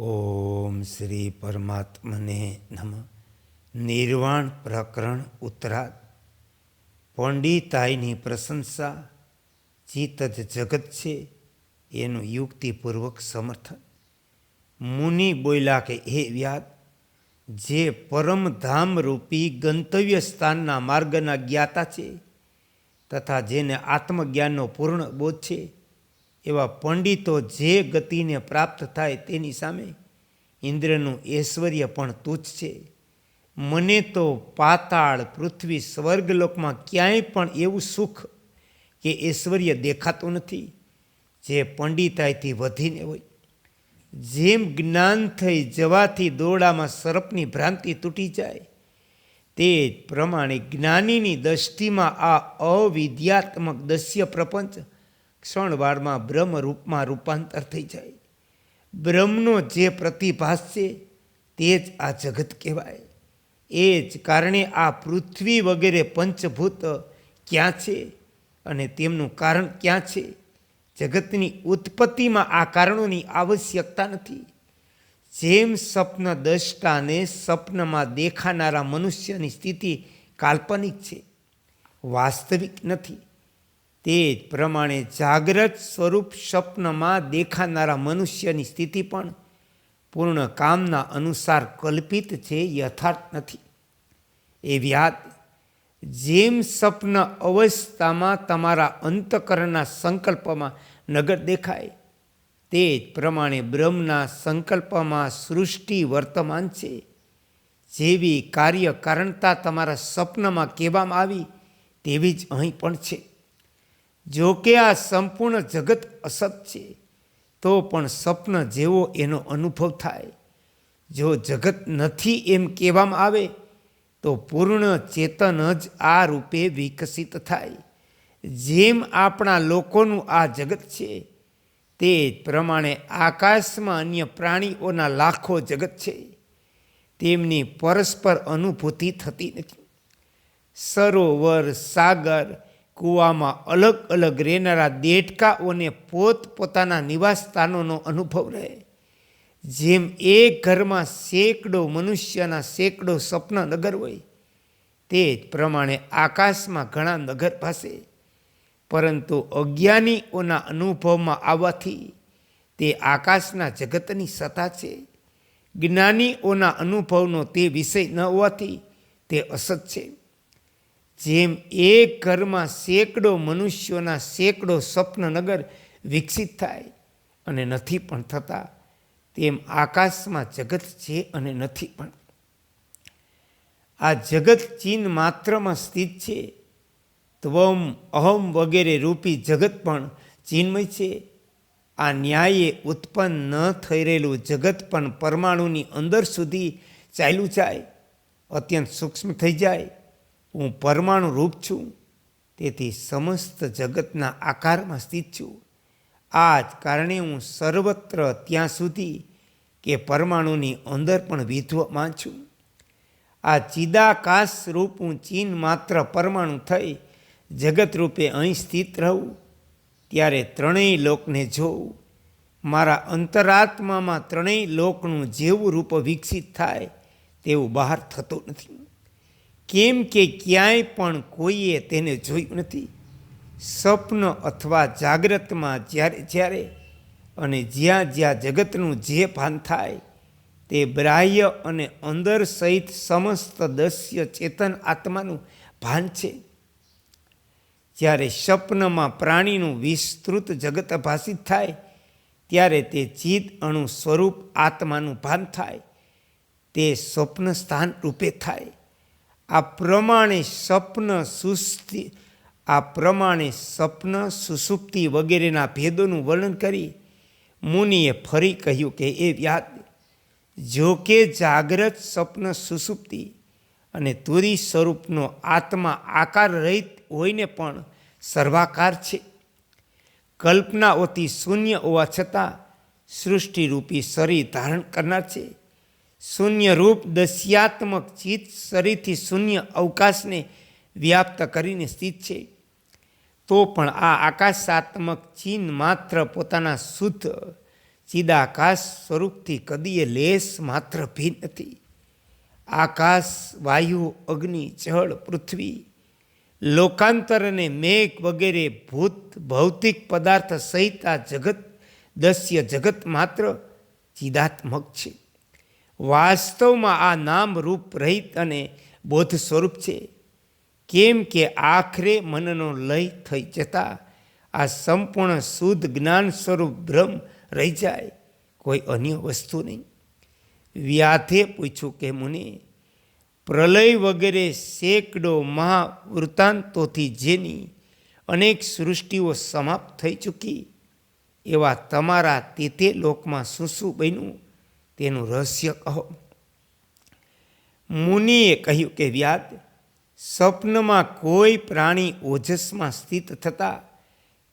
ઓમ શ્રી પરમાત્મને નમઃ. નિર્વાણ પ્રકરણ ઉત્તરાર્ધ. પંડિતાઈની પ્રશંસા ચિત્ત જ જગત છે એનું યુક્તિપૂર્વક સમર્થન. મુનિ બોલ્યા કે હે વ્યાદ, જે પરમધામ રૂપી ગંતવ્ય સ્થાનના માર્ગના જ્ઞાતા છે તથા જેને આત્મજ્ઞાનનો પૂર્ણ બોધ છે એવા પંડિતો જે ગતિને પ્રાપ્ત થાય તેની સામે ઇન્દ્રનું ઐશ્વર્ય પણ તુચ્છ છે. મને તો પાતાળ, પૃથ્વી, સ્વર્ગલોકમાં ક્યાંય પણ એવું સુખ કે ઐશ્વર્ય દેખાતું નથી જે પંડિતાઈથી વધીને હોય. જેમ જ્ઞાન થઈ જવાથી દોરડામાં સર્પની ભ્રાંતિ તૂટી જાય તે જ પ્રમાણે જ્ઞાનીની દૃષ્ટિમાં આ અવિદ્યાત્મક દસ્ય પ્રપંચ ક્ષણવારમાં બ્રહ્મરૂપમાં રૂપાંતર થઈ જાય. બ્રહ્મનો જે પ્રતિભાસ છે તે જ આ જગત કહેવાય. એ જ કારણે આ પૃથ્વી વગેરે પંચભૂત ક્યાં છે અને તેમનું કારણ ક્યાં છે? જગતની ઉત્પત્તિમાં આ કારણોની આવશ્યકતા નથી. જેમ સ્વપ્ન દ્રષ્ટાને સ્વપ્નમાં દેખાનારા મનુષ્યની સ્થિતિ કાલ્પનિક છે, વાસ્તવિક નથી, તે જ પ્રમાણે જાગ્રત સ્વરૂપ સ્વપ્નમાં દેખાનારા મનુષ્યની સ્થિતિ પણ પૂર્ણ કામના અનુસાર કલ્પિત છે, યથાર્થ નથી. એ વ્યાદ, જેમ સ્વપ્ન અવસ્થામાં તમારા અંતઃકરણના સંકલ્પમાં નગર દેખાય તે જ પ્રમાણે બ્રહ્મના સંકલ્પમાં સૃષ્ટિ વર્તમાન છે. જેવી કાર્ય કારણતા તમારા સ્વપ્નમાં કહેવામાં આવી તેવી જ અહીં પણ છે. જો કે આ સંપૂર્ણ જગત અસત છે તો પણ સ્વપ્ન જેવો એનો અનુભવ થાય. જો જગત નથી એમ કહેવામાં આવે તો પૂર્ણ ચેતન જ આ રૂપે વિકસિત થાય. જેમ આપણા લોકોનું આ જગત છે તે જ પ્રમાણે આકાશમાં અન્ય પ્રાણીઓના લાખો જગત છે, તેમની પરસ્પર અનુભૂતિ થતી નથી. સરોવર, સાગર, કૂવામાં અલગ અલગ રહેનારા દેડકાઓને પોતપોતાના નિવાસ સ્થાનોનો અનુભવ રહે. જેમ એક ઘરમાં સેંકડો મનુષ્યના સેંકડો સ્વપ્ન નગર હોય તે જ પ્રમાણે આકાશમાં ઘણા નગર ભાસે, પરંતુ અજ્ઞાનીઓના અનુભવમાં આવવાથી તે આકાશના જગતની સત્તા છે. જ્ઞાનીઓના અનુભવનો તે વિષય ન હોવાથી તે અસત છે. જેમ એક ઘરમાં સેંકડો મનુષ્યોના સેંકડો સ્વપ્ન નગર વિકસિત થાય અને નથી પણ થતા, તેમ આકાશમાં જગત છે અને નથી પણ. આ જગત ચિહ્ન માત્રમાં સ્થિત છે. ત્વમ, અહમ વગેરે રૂપી જગત પણ ચિન્મય છે. આ ન્યાયે ઉત્પન્ન ન થઈ રહેલું જગત પણ પરમાણુની અંદર સુધી ચાલ્યું જાય, અત્યંત સૂક્ષ્મ થઈ જાય. હું પરમાણુ રૂપ છું, તેથી સમસ્ત જગતના આકારમાં સ્થિત છું. આ જ કારણે હું સર્વત્ર ત્યાં સુધી કે પરમાણુની અંદર પણ વિદ્યમાન છું. આ ચિદાકાશ રૂપ હું ચિહ્ન માત્ર પરમાણુ થઈ જગત રૂપે અહીં સ્થિત રહું ત્યારે ત્રણેય લોકને જોઉં. મારા અંતરાત્મામાં ત્રણેય લોકનું જેવું રૂપ વિકસિત થાય તેવું બહાર થતું નથી, કેમ કે ક્યાંય પણ કોઈએ તેને જોયું નથી. સ્વપ્ન અથવા જાગ્રતમાં જ્યારે જ્યારે અને જ્યાં જ્યાં જગતનું જે ભાન થાય તે બાહ્ય અને અંદર સહિત સમસ્ત દસ્ય ચેતન આત્માનું ભાન છે. જ્યારે સ્વપ્નમાં પ્રાણીનું વિસ્તૃત જગત ભાષિત થાય ત્યારે તે ચિદ અણુ સ્વરૂપ આત્માનું ભાન થાય, તે સ્વપ્ન સ્થાન રૂપે થાય. આ પ્રમાણે સ્વપ્ન સુષુપ્તિ વગેરેના ભેદોનું વર્ણન કરી મુનિએ ફરી કહ્યું કે એ વ્યાદ, જો કે જાગ્રત, સ્વપ્ન, સુષુપ્તિ અને તુરી સ્વરૂપનો આત્મા આકાર રહિત હોઈને પણ સર્વાકાર છે. કલ્પનાઓથી શૂન્ય હોવા છતાં સૃષ્ટિરૂપી શરીર ધારણ કરનાર છે. શૂન્ય રૂપ દસ્યાત્મક ચિત્ત શરીરથી શૂન્ય અવકાશને વ્યાપ્ત કરીને સ્થિત છે. તો પણ આ આકાશાત્મક ચિહ્ન માત્ર પોતાના શુદ્ધ ચિદાકાશ સ્વરૂપથી કદીએ લેશ માત્ર ભિન્ન નથી. આકાશ, વાયુ, અગ્નિ, જળ, પૃથ્વી, લોકાંતર અને મેઘ વગેરે ભૂત ભૌતિક પદાર્થ સહિત આ જગત દસ્ય જગત માત્ર ચિદાત્મક છે. વાસ્તવમાં આ નામ રૂપ રહિત અને બોધ સ્વરૂપ છે. કેમ કે આખરે મનનો લય થઈ જતા આ સંપૂર્ણ શુદ્ધ જ્ઞાન સ્વરૂપ બ્રહ્મ રહી જાય, કોઈ અન્ય વસ્તુ નહીં. વ્યાધે પૂછ્યું કે મુનિ, પ્રલય વગેરે સેંકડો મહાવૃત્તાંતોથી જેની અનેક સૃષ્ટિઓ સમાપ્ત થઈ ચૂકી, એવા તમારા તે લોકમાં શું શું બન્યું તેનું રહસ્ય કહો. મુનિએ કહ્યું કે વ્યાદ, સ્વપ્નમાં કોઈ પ્રાણી ઓજસમાં સ્થિત થતા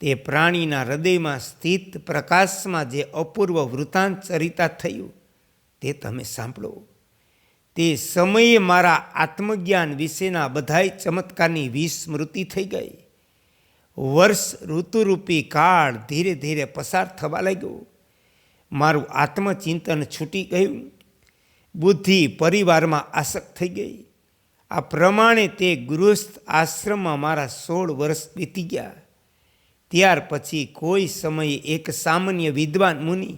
તે પ્રાણીના હૃદયમાં સ્થિત પ્રકાશમાં જે અપૂર્વ વૃત્તાંત ચરિતા થયું તે તમે સાંભળો. તે સમયે મારા આત્મજ્ઞાન વિશેના બધાય ચમત્કારની વિસ્મૃતિ થઈ ગઈ. વર્ષ ઋતુરૂપી કાળ ધીરે ધીરે પસાર થવા લાગ્યો. મારું આત્મચિંતન છૂટી ગયું. બુદ્ધિ પરિવારમાં આસક્ત થઈ ગઈ. આ પ્રમાણે તે ગૃહસ્થ આશ્રમમાં મારા 16 વર્ષ વીતી ગયા. ત્યાર પછી કોઈ સમયે એક સામાન્ય વિદ્વાન મુનિ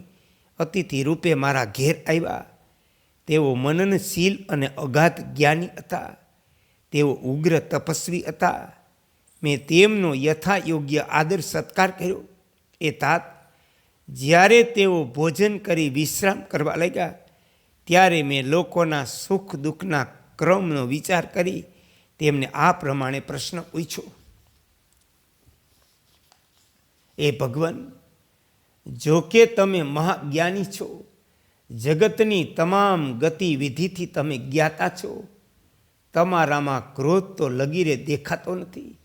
અતિથિ રૂપે મારા ઘેર આવ્યા. તેઓ મનનશીલ અને અગાધ જ્ઞાની હતા. તેઓ ઉગ્ર તપસ્વી હતા. મેં તેમનો યથાયોગ્ય આદર સત્કાર કર્યો. એ તાત જ્યારે તેઓ ભોજન કરી વિશ્રામ કરવા લાગ્યા ત્યારે મેં લોકોના સુખ દુઃખના ક્રમનો વિચાર કરી તેમને આ પ્રમાણે પ્રશ્ન પૂછ્યો. એ ભગવાન, જો કે તમે મહાજ્ઞાની છો, જગતની તમામ ગતિવિધિથી તમે જ્ઞાતા છો, તમારામાં ક્રોધ તો લગીરે દેખાતો નથી.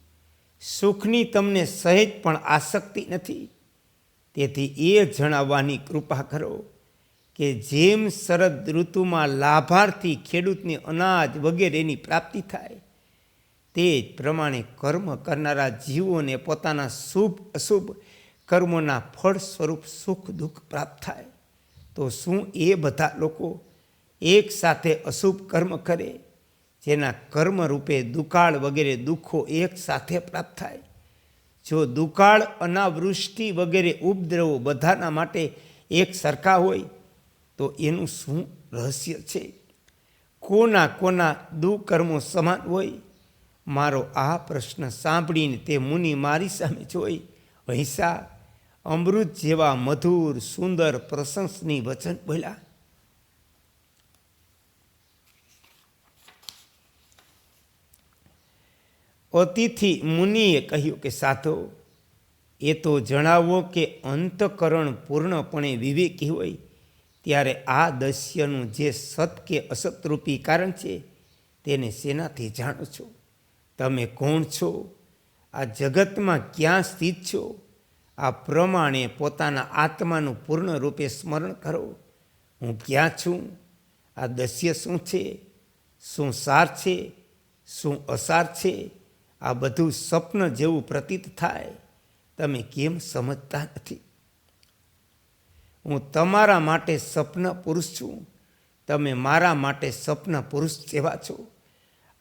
સુખની તમને સહેજ પણ આસક્તિ નથી. તેથી એ જણાવવાની કૃપા કરો કે જેમ શરદ ઋતુમાં લાભાર્થી ખેડૂતને અનાજ વગેરેની પ્રાપ્તિ થાય, તે જ પ્રમાણે કર્મ કરનારા જીવોને પોતાના શુભ અશુભ કર્મોના ફળ સ્વરૂપ સુખ દુઃખ પ્રાપ્ત થાય. તો શું એ બધા લોકો એક સાથે અશુભ કર્મ કરે, જેના કર્મ રૂપે દુકાળ વગેરે દુઃખો એક સાથે પ્રાપ્ત થાય? જો દુકાળ, અનાવૃષ્ટિ વગેરે ઉપદ્રવો બધાના માટે એક સરખા હોય તો એનું શું રહસ્ય છે? કોના કોના દુકર્મો સમાન હોય? મારો આ પ્રશ્ન સાંભળીને તે મુનિ મારી સામે જોઈ હૈસા અમૃત જેવા મધુર સુંદર પ્રશંસનીય વચન બોલ્યા. અતિથિ મુનિએ કહ્યું કે સાધો, એ તો જણાવો કે અંતઃકરણ પૂર્ણપણે વિવેકી હોય ત્યારે આ દસ્યનું જે સત કે અસતરૂપી કારણ છે તેને શેનાથી જાણો છો? તમે કોણ છો? આ જગતમાં ક્યાં સ્થિત છો? આ પ્રમાણે પોતાના આત્માનું પૂર્ણ રૂપે સ્મરણ કરો. હું ક્યાં છું? આ દસ્ય શું છે? શું સાર છે? શું અસાર છે? આ બધું સ્વપ્ન જેવું પ્રતીત થાય. તમે કેમ સમજતા નથી? હું તમારા માટે સ્વપ્ન પુરુષ છું. તમે મારા માટે સ્વપ્ન પુરુષ જેવા છો.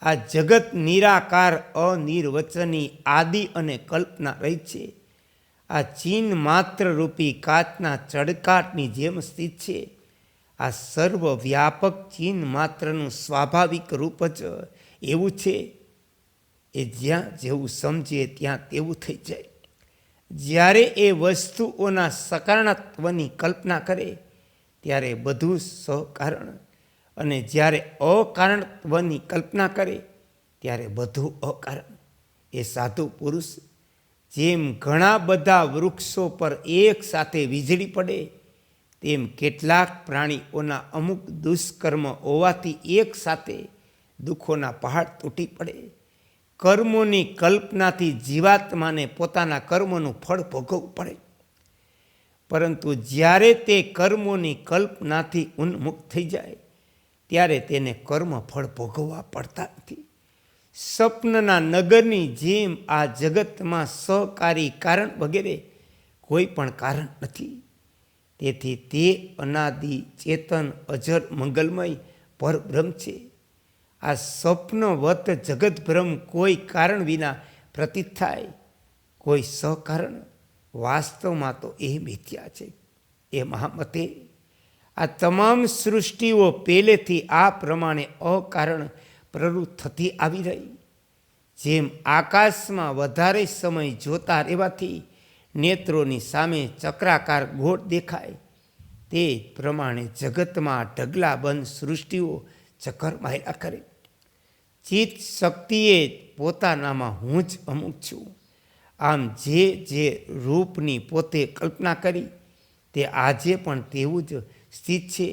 આ જગત નિરાકાર અનિર્વચની આદિ અને કલ્પના રહી છે. આ ચીન માત્ર રૂપી કાચના ચળકાટની જેમ સ્થિત છે. આ સર્વવ્યાપક ચીન માત્રનું સ્વાભાવિક રૂપ જ એવું છે. એ જ્યાં જેવું સમજે ત્યાં તેવું થઈ જાય. જ્યારે એ વસ્તુઓના સકારણત્વની કલ્પના કરે ત્યારે બધું સકારણ, અને જ્યારે અકારણત્વની કલ્પના કરે ત્યારે બધું અકારણ. એ સાધુ પુરુષ જેમ ઘણા બધા વૃક્ષો પર એક સાથે વીજળી પડે, તેમ કેટલાક પ્રાણીઓના અમુક દુષ્કર્મ હોવાથી એક સાથે દુઃખોના પહાડ તૂટી પડે. કર્મોની કલ્પનાથી જીવાત્માને પોતાના કર્મોનું ફળ ભોગવવું પડે. પરંતુ જ્યારે તે કર્મોની કલ્પનાથી ઉન્મુક્ત થઈ જાય ત્યારે તેને કર્મ ફળ ભોગવવા પડતા નથી. સ્વપ્નના નગરની જેમ આ જગતમાં સહકારી કારણ વગેરે કોઈ પણ કારણ નથી. તેથી તે અનાદિ ચેતન અજર મંગલમય પરબ્રહ્મ છે. આ સ્વપ્નવત જગતભ્રમ કોઈ કારણ વિના પ્રતીત થાય, કોઈ સકારણ. વાસ્તવમાં તો એ મિથ્યા છે. એ મહામતે આ તમામ સૃષ્ટિઓ પહેલેથી આ પ્રમાણે અકારણ પ્રવૃત્ત થતી આવી રહી. જેમ આકાશમાં વધારે સમય જોતા રહેવાથી નેત્રોની સામે ચક્રાકાર ગોળ દેખાય, તે પ્રમાણે જગતમાં ઢગલાબંધ સૃષ્ટિઓ ચક્કર માર્યા કરે. ચિત્ત શક્તિએ પોતાનામાં હું જ અમુક છું. આમ જે રૂપની પોતે કલ્પના કરી તે આજે પણ તેવું જ સ્થિત છે.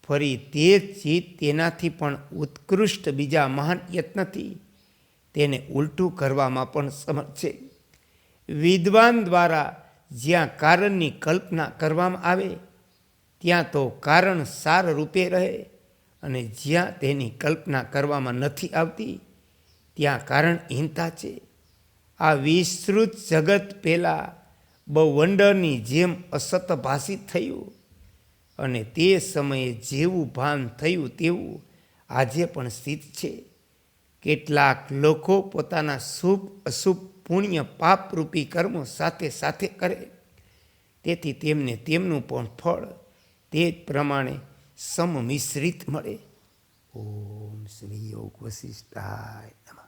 ફરી તે ચિત્ત તેનાથી પણ ઉત્કૃષ્ટ બીજા મહાન યત્નથી તેને ઉલટું કરવામાં પણ સમર્થ છે. વિદ્વાન દ્વારા જ્યાં કારણની કલ્પના કરવામાં આવે ત્યાં તો કારણ સાર રૂપે રહે, અને જ્યાં તેની કલ્પના કરવામાં નથી આવતી ત્યાં કારણહીનતા છે. આ વિસ્તૃત જગત પહેલાં બહુ વંડરની જેમ અસત ભાષિત થયું, અને તે સમયે જેવું ભાન થયું તેવું આજે પણ સ્થિત છે. કેટલાક લોકો પોતાના શુભ અશુભ પુણ્ય પાપરૂપી કર્મો સાથે સાથે કરે, તેથી તેમને તેમનું પણ ફળ તે જ પ્રમાણે સમમિશ્રિત મળે. ઓમ શ્રી યોગ વસિષ્ઠાય નમઃ.